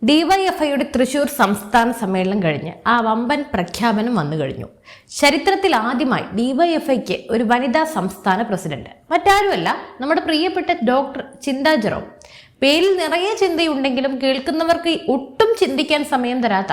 ഡിവൈഎഫ്ഐയുടെ തൃശൂർ സംസ്ഥാന സമ്മേളനം കഴിഞ്ഞ് ആ വമ്പൻ പ്രഖ്യാപനം വന്നു കഴിഞ്ഞു. ചരിത്രത്തിൽ ആദ്യമായി ഡിവൈഎഫ്ഐക്ക് ഒരു വനിതാ സംസ്ഥാന പ്രസിഡന്റ്. മറ്റാരുമല്ല, നമ്മുടെ പ്രിയപ്പെട്ട ഡോക്ടർ ചിന്താ ജെറോം. പേരിൽ നിറയെ ചിന്തയുണ്ടെങ്കിലും കേൾക്കുന്നവർക്ക് ഒട്ടും ചിന്തിക്കാൻ സമയം തരാത്ത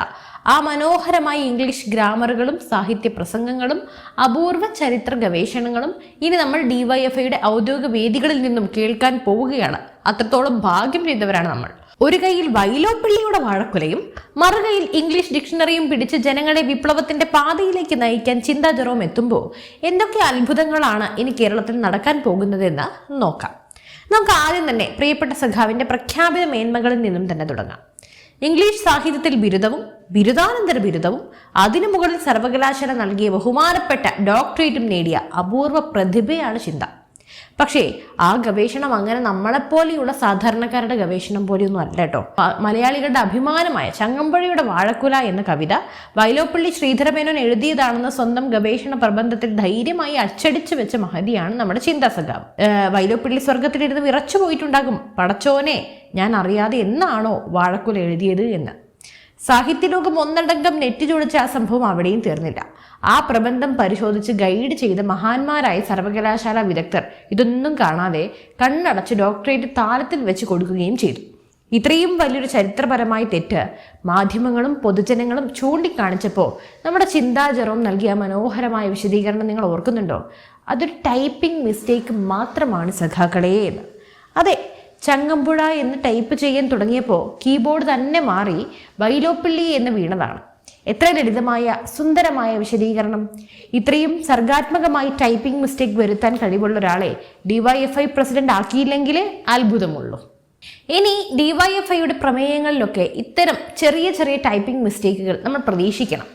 ആ മനോഹരമായ ഇംഗ്ലീഷ് ഗ്രാമറുകളും സാഹിത്യ പ്രസംഗങ്ങളും അപൂർവ ചരിത്ര ഗവേഷണങ്ങളും ഇനി നമ്മൾ ഡിവൈഎഫ്ഐയുടെ ഔദ്യോഗിക വേദികളിൽ നിന്നും കേൾക്കാൻ പോവുകയാണ്. അത്രത്തോളം ഭാഗ്യം ചെയ്തവരാണ് നമ്മൾ. ഒരു കൈയിൽ വൈലോപ്പിള്ളിയുടെ വാഴക്കുലയും മറുകൈയിൽ ഇംഗ്ലീഷ് ഡിക്ഷണറിയും പിടിച്ച് ജനങ്ങളെ വിപ്ലവത്തിന്റെ പാതയിലേക്ക് നയിക്കാൻ ചിന്താ ജെറോം എത്തുമ്പോൾ എന്തൊക്കെ അത്ഭുതങ്ങളാണ് ഇനി കേരളത്തിൽ നടക്കാൻ പോകുന്നതെന്ന് നോക്കാം. നമുക്ക് ആദ്യം തന്നെ പ്രിയപ്പെട്ട സഖാവിന്റെ പ്രഖ്യാപിത മേന്മകളിൽ നിന്നും തന്നെ തുടങ്ങാം. ഇംഗ്ലീഷ് സാഹിത്യത്തിൽ ബിരുദവും ബിരുദാനന്തര ബിരുദവും അതിനു മുകളിൽ സർവകലാശാല നൽകിയ ബഹുമാനപ്പെട്ട ഡോക്ടറേറ്റും നേടിയ അപൂർവ പ്രതിഭയാണ് ചിന്ത. പക്ഷേ ആ ഗവേഷണം അങ്ങനെ നമ്മളെപ്പോലെയുള്ള സാധാരണക്കാരുടെ ഗവേഷണം പോലെയൊന്നും അല്ല കേട്ടോ. മലയാളികളുടെ അഭിമാനമായ ചങ്ങമ്പുഴയുടെ വാഴക്കുല എന്ന കവിത വൈലോപ്പിള്ളി ശ്രീധരമേനോൻ എഴുതിയതാണെന്ന് സ്വന്തം ഗവേഷണ പ്രബന്ധത്തിൽ ധൈര്യമായി അച്ചടിച്ചു വെച്ച മഹതിയാണ് നമ്മുടെ ചിന്താ സഖാവ്. വൈലോപ്പിള്ളി സ്വർഗത്തിലിരുന്ന് വിറച്ചു പോയിട്ടുണ്ടാകും, പടച്ചോനെ ഞാൻ അറിയാതെ എന്നാണോ വാഴക്കുല എഴുതിയത് എന്ന്. സാഹിത്യലോകം ഒന്നടങ്കം നെറ്റ് ചൊടിച്ച ആ സംഭവം അവിടെയും തീർന്നില്ല. ആ പ്രബന്ധം പരിശോധിച്ച് ഗൈഡ് ചെയ്ത മഹാന്മാരായ സർവകലാശാല വിദഗ്ധർ ഇതൊന്നും കാണാതെ കണ്ണടച്ച് ഡോക്ടറേറ്റ് താലത്തിൽ വെച്ച് കൊടുക്കുകയും ചെയ്തു. ഇത്രയും വലിയൊരു ചരിത്രപരമായ തെറ്റ് മാധ്യമങ്ങളും പൊതുജനങ്ങളും ചൂണ്ടിക്കാണിച്ചപ്പോൾ നമ്മുടെ ചിന്താ ജെറോം നൽകിയ മനോഹരമായ വിശദീകരണം നിങ്ങൾ ഓർക്കുന്നുണ്ടോ? അതൊരു ടൈപ്പിംഗ് മിസ്റ്റേക്ക് മാത്രമാണ് സഖാക്കളേ എന്ന്. അതെ, ചങ്ങമ്പുഴ എന്ന് ടൈപ്പ് ചെയ്യാൻ തുടങ്ങിയപ്പോൾ കീബോർഡ് തന്നെ മാറി വൈലോപ്പിള്ളി എന്ന് വീണതാണ്. എത്ര ലളിതമായ സുന്ദരമായ വിശദീകരണം! ഇത്രയും സർഗാത്മകമായി ടൈപ്പിംഗ് മിസ്റ്റേക്ക് വരുത്താൻ കഴിവുള്ള ഒരാളെ ഡിവൈഎഫ്ഐ പ്രസിഡന്റ് ആക്കിയില്ലെങ്കിലേ അത്ഭുതമുള്ളൂ. ഇനി ഡിവൈഎഫ്ഐയുടെ പ്രമേയങ്ങളിലൊക്കെ ഇത്തരം ചെറിയ ചെറിയ ടൈപ്പിംഗ് മിസ്റ്റേക്കുകൾ നമ്മൾ പ്രതീക്ഷിക്കണം.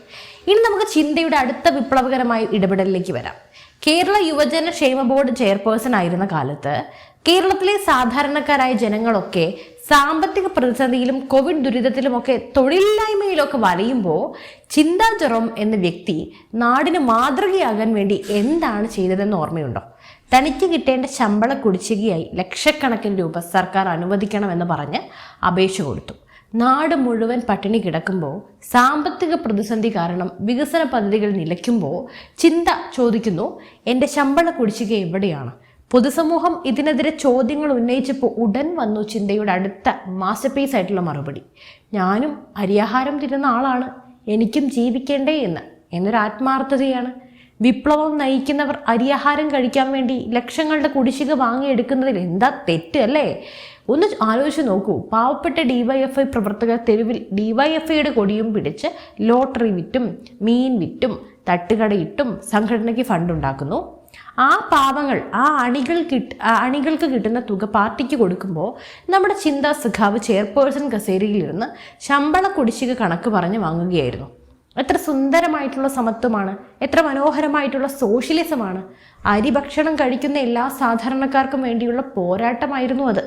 ഇനി നമുക്ക് ചിന്തയുടെ അടുത്ത വിപ്ലവകരമായ ഇടപെടലിലേക്ക് വരാം. കേരള യുവജന ക്ഷേമ ബോർഡ് ചെയർപേഴ്സൺ ആയിരുന്ന കാലത്ത് കേരളത്തിലെ സാധാരണക്കാരായ ജനങ്ങളൊക്കെ സാമ്പത്തിക പ്രതിസന്ധിയിലും കോവിഡ് ദുരിതത്തിലുമൊക്കെ തൊഴിലില്ലായ്മയിലൊക്കെ വലയുമ്പോൾ ചിന്താ ജെറോം എന്ന വ്യക്തി നാടിന് മാതൃകയാകാൻ വേണ്ടി എന്താണ് ചെയ്തതെന്ന് ഓർമ്മയുണ്ടോ? തനിക്ക് കിട്ടേണ്ട ശമ്പള കുടിശ്ശികയായി ലക്ഷക്കണക്കിന് രൂപ സർക്കാർ അനുവദിക്കണമെന്ന് പറഞ്ഞ് അപേക്ഷ കൊടുത്തു. നാട് മുഴുവൻ പട്ടിണി കിടക്കുമ്പോൾ, സാമ്പത്തിക പ്രതിസന്ധി കാരണം വികസന പദ്ധതികൾ നിലയ്ക്കുമ്പോൾ ചിന്ത ചോദിക്കുന്നു, എൻ്റെ ശമ്പള കുടിശ്ശിക എവിടെയാണ്? പൊതുസമൂഹം ഇതിനെതിരെ ചോദ്യങ്ങൾ ഉന്നയിച്ചപ്പോൾ ഉടൻ വന്നു ചിന്തയുടെ അടുത്ത മാസ്റ്റർ പീസ് ആയിട്ടുള്ള മറുപടി: ഞാനും അരിയാഹാരം തിരുന്ന ആളാണ്, എനിക്കും ജീവിക്കേണ്ടേ എന്നൊരു ആത്മാർത്ഥതയാണ്. വിപ്ലവം നയിക്കുന്നവർ അരിയാഹാരം കഴിക്കാൻ വേണ്ടി ലക്ഷങ്ങളുടെ കുടിശ്ശിക വാങ്ങിയെടുക്കുന്നതിൽ എന്താ തെറ്റ് അല്ലേ? ഒന്ന് ആലോചിച്ച് നോക്കൂ. പാവപ്പെട്ട ഡിവൈഎഫ്ഐ പ്രവർത്തകർ തെരുവിൽ ഡിവൈഎഫ്ഐയുടെ കൊടിയും പിടിച്ച് ലോട്ടറി വിറ്റും മീൻ വിറ്റും തട്ടുകടയിട്ടും സംഘടനയ്ക്ക് ഫണ്ടുണ്ടാക്കുന്നു. ആ പാവങ്ങൾ ആ അണികൾക്ക് കിട്ടുന്ന തുക പാർട്ടിക്ക് കൊടുക്കുമ്പോൾ നമ്മുടെ ചിന്താ സഖാവ് ചെയർപേഴ്സൺ കസേരയിലിരുന്ന് ശമ്പള കുടിശ്ശിക കണക്ക് പറഞ്ഞ് വാങ്ങുകയായിരുന്നു. എത്ര സുന്ദരമായിട്ടുള്ള സമത്വമാണ്, എത്ര മനോഹരമായിട്ടുള്ള സോഷ്യലിസമാണ്! അരിഭക്ഷണം കഴിക്കുന്ന എല്ലാ സാധാരണക്കാർക്കും വേണ്ടിയുള്ള പോരാട്ടമായിരുന്നു അത്.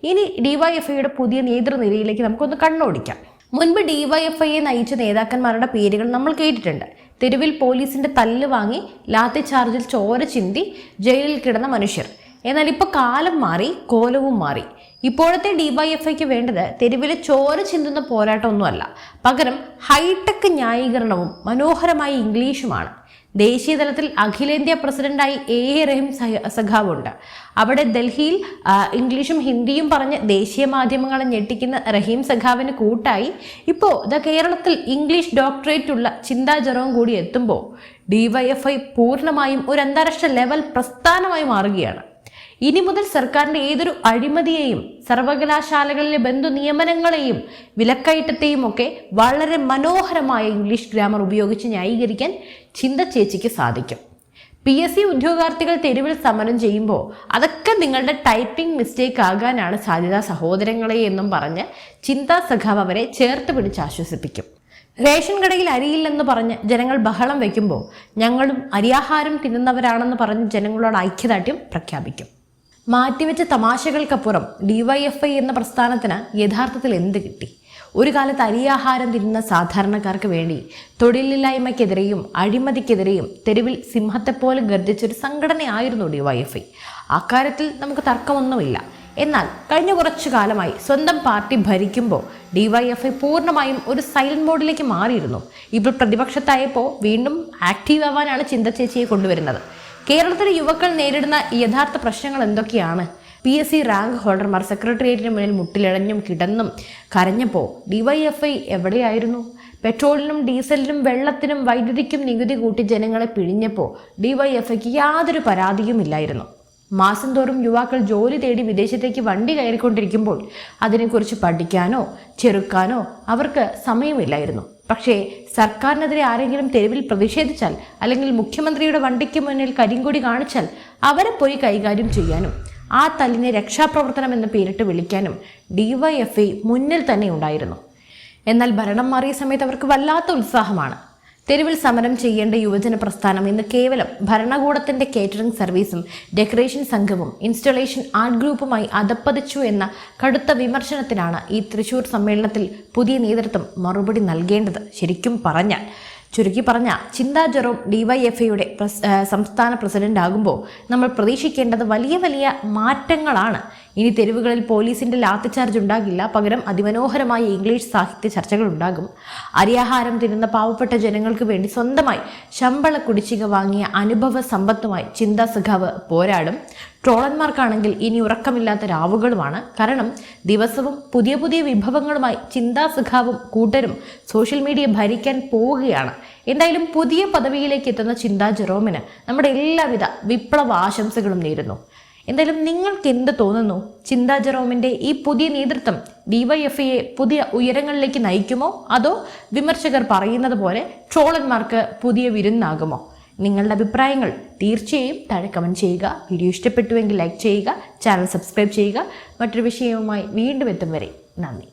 ഇനി ഡിവൈഎഫ്ഐയുടെ പുതിയ നേതൃനിരയിലേക്ക് നമുക്കൊന്ന് കണ്ണോടിക്കാം. മുൻപ് ഡിവൈഎഫ്ഐയെ നയിച്ച നേതാക്കന്മാരുടെ പേരുകൾ നമ്മൾ കേട്ടിട്ടുണ്ട്. തെരുവിൽ പോലീസിന്റെ തല്ല് വാങ്ങി ലാത്തി ചാർജിൽ ചോര ചിന്തി ജയിലിൽ കിടന്ന മനുഷ്യർ. എന്നാൽ ഇപ്പോൾ കാലം മാറി, കോലവും മാറി. ഇപ്പോഴത്തെ ഡിവൈഎഫ്ഐക്ക് വേണ്ടത് തെരുവിലെ ചോര ചിന്തുന്ന പോരാട്ടമൊന്നുമല്ല, പകരം ഹൈടെക് ന്യായീകരണവും മനോഹരമായ ഇംഗ്ലീഷുമാണ്. ദേശീയ തലത്തിൽ അഖിലേന്ത്യാ പ്രസിഡന്റായി റഹീം സഖാവുണ്ട്. അവിടെ ഡൽഹിയിൽ ഇംഗ്ലീഷും ഹിന്ദിയും പറഞ്ഞ് ദേശീയ മാധ്യമങ്ങളെ ഞെട്ടിക്കുന്ന റഹീം സഖാവിന് കൂട്ടായി ഇപ്പോൾ കേരളത്തിൽ ഇംഗ്ലീഷ് ഡോക്ടറേറ്റ് ഉള്ള ചിന്താ ജെറോം കൂടി എത്തുമ്പോൾ ഡിവൈഎഫ്ഐ പൂർണ്ണമായും ഒരു അന്താരാഷ്ട്ര ലെവൽ പ്രസ്ഥാനമായി മാറുകയാണ്. ഇനി മുതൽ സർക്കാരിന്റെ ഏതൊരു അഴിമതിയെയും സർവകലാശാലകളിലെ ബന്ധു നിയമനങ്ങളെയും വിലക്കയറ്റത്തെയും ഒക്കെ വളരെ മനോഹരമായ ഇംഗ്ലീഷ് ഗ്രാമർ ഉപയോഗിച്ച് ന്യായീകരിക്കാൻ ചിന്ത ചേച്ചിക്ക് സാധിക്കും. PSC ഉദ്യോഗാർത്ഥികൾ തെരുവിൽ സമരം ചെയ്യുമ്പോൾ അതൊക്കെ നിങ്ങളുടെ ടൈപ്പിംഗ് മിസ്റ്റേക്ക് ആകാനാണ് സാധ്യത സഹോദരങ്ങളെ എന്നും പറഞ്ഞ് ചിന്താ സഖാവ് അവരെ ചേർത്ത് പിടിച്ച് ആശ്വസിപ്പിക്കും. റേഷൻ കടയിൽ അരിയില്ലെന്ന് പറഞ്ഞ് ജനങ്ങൾ ബഹളം വയ്ക്കുമ്പോൾ ഞങ്ങളും അരിയാഹാരം തിന്നുന്നവരാണെന്ന് പറഞ്ഞ് ജനങ്ങളോട് ഐക്യദാർഢ്യം പ്രഖ്യാപിക്കും. മാറ്റിവെച്ച തമാശകൾക്കപ്പുറം ഡിവൈഎഫ്ഐ എന്ന പ്രസ്ഥാനത്തിന് യഥാർത്ഥത്തിൽ എന്ത് കിട്ടി? ഒരു കാലത്ത് അരിയാഹാരം തിന്നുന്ന സാധാരണക്കാർക്ക് വേണ്ടി തൊഴിലില്ലായ്മയ്ക്കെതിരെയും അഴിമതിക്കെതിരെയും തെരുവിൽ സിംഹത്തെപ്പോലെ ഗർജിച്ചൊരു സംഘടനയായിരുന്നു ഡിവൈഎഫ്ഐ. അക്കാര്യത്തിൽ നമുക്ക് തർക്കമൊന്നുമില്ല. എന്നാൽ കഴിഞ്ഞ കുറച്ചു കാലമായി സ്വന്തം പാർട്ടി ഭരിക്കുമ്പോൾ ഡിവൈഎഫ്ഐ പൂർണ്ണമായും ഒരു സൈലന്റ് മോഡിലേക്ക് മാറിയിരുന്നു. ഇപ്പോൾ പ്രതിപക്ഷത്തായപ്പോൾ വീണ്ടും ആക്റ്റീവ് ആവാനാണ് ചിന്ത ചേച്ചിയെ കൊണ്ടുവരുന്നത്. കേരളത്തിലെ യുവാക്കൾ നേരിടുന്ന യഥാർത്ഥ പ്രശ്നങ്ങൾ എന്തൊക്കെയാണ്? PSC റാങ്ക് ഹോൾഡർമാർ സെക്രട്ടേറിയറ്റിന് മുന്നിൽ മുട്ടിലിഴഞ്ഞും കിടന്നും കരഞ്ഞപ്പോൾ ഡിവൈഎഫ്ഐ എവിടെയായിരുന്നു? പെട്രോളിനും ഡീസലിനും വെള്ളത്തിനും വൈദ്യുതിക്കും നികുതി കൂട്ടി ജനങ്ങളെ പിഴിഞ്ഞപ്പോൾ ഡിവൈഎഫ്ഐക്ക് യാതൊരു പരാതിയുമില്ലായിരുന്നു. മാസം തോറും യുവാക്കൾ ജോലി തേടി വിദേശത്തേക്ക് വണ്ടി കയറിക്കൊണ്ടിരിക്കുമ്പോൾ അതിനെക്കുറിച്ച് പഠിക്കാനോ ചെറുക്കാനോ അവർക്ക് സമയമില്ലായിരുന്നു. പക്ഷേ സർക്കാരിനെതിരെ ആരെങ്കിലും തെരുവിൽ പ്രതിഷേധിച്ചാൽ അല്ലെങ്കിൽ മുഖ്യമന്ത്രിയുടെ വണ്ടിക്ക് മുന്നിൽ കരിങ്കൊടി കാണിച്ചാൽ അവരെ പോയി കൈകാര്യം ചെയ്യാനും ആ തല്ലിനെ രക്ഷാപ്രവർത്തനം എന്ന് പേരിട്ട് വിളിക്കാനും ഡിവൈഎഫ്ഐ മുന്നിൽ തന്നെ ഉണ്ടായിരുന്നു. എന്നാൽ ഭരണം മാറിയ സമയത്ത് അവർക്ക് വല്ലാത്ത ഉത്സാഹമാണ്. തെരുവിൽ സമരം ചെയ്യേണ്ട യുവജന പ്രസ്ഥാനം ഇന്ന് കേവലം ഭരണകൂടത്തിന്റെ കേറ്ററിംഗ് സർവീസും ഡെക്കറേഷൻ സംഘവും ഇൻസ്റ്റലേഷൻ ആർട്ട് ഗ്രൂപ്പുമായി അധപ്പതിച്ചു എന്ന കടുത്ത വിമർശനത്തിനാണ് ഈ തൃശൂർ സമ്മേളനത്തിൽ പുതിയ നേതൃത്വം മറുപടി നൽകേണ്ടത്. ശരിക്കും പറഞ്ഞാൽ ചുരുക്കി പറഞ്ഞ ചിന്താ ജെറോം ഡിവൈഎഫ്ഐയുടെ സംസ്ഥാന പ്രസിഡന്റ് ആകുമ്പോൾ നമ്മൾ പ്രതീക്ഷിക്കേണ്ടത് വലിയ വലിയ മാറ്റങ്ങളാണ്. ഇനി തെരുവുകളിൽ പോലീസിന്റെ ലാത്തിച്ചാർജ് ഉണ്ടാകില്ല, പകരം അതിമനോഹരമായ ഇംഗ്ലീഷ് സാഹിത്യ ചർച്ചകൾ ഉണ്ടാകും. അരിയാഹാരം തിന്നുന്ന പാവപ്പെട്ട ജനങ്ങൾക്ക് വേണ്ടി സ്വന്തമായി ശമ്പള കുടിശ്ശിക വാങ്ങിയ അനുഭവ സമ്പത്തുമായി ചിന്താ സഖാവ് പോരാടും. ട്രോളന്മാർക്കാണെങ്കിൽ ഇനി ഉറക്കമില്ലാത്ത രാവുകളുമാണ്. കാരണം ദിവസവും പുതിയ പുതിയ വിഭവങ്ങളുമായി ചിന്താ സഖാവും കൂട്ടരും സോഷ്യൽ മീഡിയ ഭരിക്കാൻ പോവുകയാണ്. എന്തായാലും പുതിയ പദവിയിലേക്ക് എത്തുന്ന ചിന്താ ജെറോമിന് നമ്മുടെ എല്ലാവിധ വിപ്ലവ ആശംസകളും നേരുന്നു. എന്തായാലും നിങ്ങൾക്ക് എന്ത് തോന്നുന്നു? ചിന്താ ജെറോമിന്റെ ഈ പുതിയ നേതൃത്വം ഡിവൈഎഫ്ഐയെ പുതിയ ഉയരങ്ങളിലേക്ക് നയിക്കുമോ, അതോ വിമർശകർ പറയുന്നത് പോലെ ട്രോളന്മാർക്ക് പുതിയ വിരുന്നാകുമോ? നിങ്ങളുടെ അഭിപ്രായങ്ങൾ തീർച്ചയായും താഴെ കമൻറ്റ് ചെയ്യുക. വീഡിയോ ഇഷ്ടപ്പെട്ടുവെങ്കിൽ ലൈക്ക് ചെയ്യുക, ചാനൽ സബ്സ്ക്രൈബ് ചെയ്യുക. മറ്റൊരു വിഷയവുമായി വീണ്ടും എത്തും വരെ നന്ദി.